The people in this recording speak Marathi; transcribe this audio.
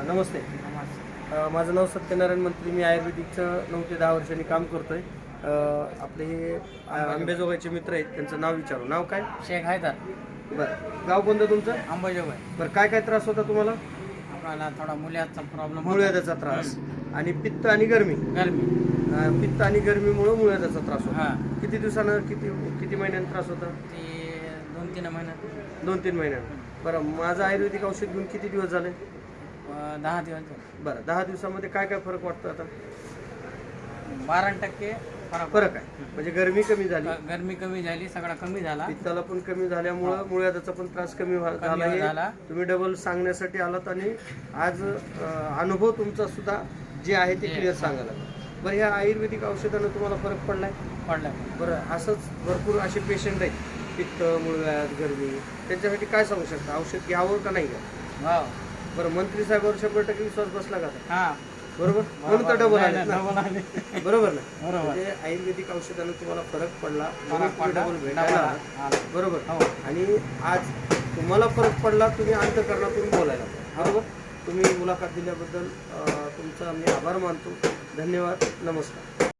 नमस्ते. माझं नाव सत्यनारायण मंत्री. मी आयुर्वेदिकचं 9 ते 10 वर्षांनी काम करतोय. आपले हे आंबेजोगाईचे मित्र आहेत, त्यांचं नाव विचारू. नाव काय? शेख हैदर. बरं, गाव कोणतं तुमचं? अंबाजोगाई. बरं, काय काय त्रास होता तुम्हाला? आपल्याला थोडा मुळ्याचा प्रॉब्लेम, मुळव्याधाचा त्रास आणि पित्त आणि गरमी. पित्त आणि गरमीमुळे मुळव्याधाचा त्रास होता. किती दिवसानं, किती महिन्यांनी त्रास होता? ते 2-3 महिन्यात. 2-3 महिन्यांनी. बरं, माझं आयुर्वेदिक औषध घेऊन किती दिवस झाले? 10 दिवस झाले. बरं, 10 दिवसामध्ये काय काय फरक वाटतो आता? 12% फरक आहे. म्हणजे गरमी कमी झाली, गरमी कमी झाली, सगळा कमी झाला, पित्ताला पण कमी झाल्यामुळं मुळव्याधाचा पण त्रास कमी झाला. तुम्ही डबल सांगण्यासाठी आलात आणि आज अनुभव तुमचा सुद्धा जे आहे ते क्लिअर सांगायला. बरं, ह्या आयुर्वेदिक औषधानं तुम्हाला फरक पडलाय? बरं, असंच भरपूर असे पेशंट आहेत, पित्त, मुळव्याध, गरमी, त्यांच्यासाठी काय सांगू शकता? औषध घ्यावं का नाही घ्यावं? बरं, मंत्री साहेबांवर 100% विश्वास बसला का? बरोबर, म्हणून तर डबल आले ना. बरोबर ना. म्हणजे आयुर्वेदिक औषधानं तुम्हाला फरक पडला, डबल भेटायला. बरोबर. आणि आज तुम्हाला फरक पडला, तुम्ही अंतःकरणातून बोलायला. बरोबर. तुम्ही मुलाखत दिल्याबद्दल तुमचा मी आभार मानतो. धन्यवाद. नमस्कार.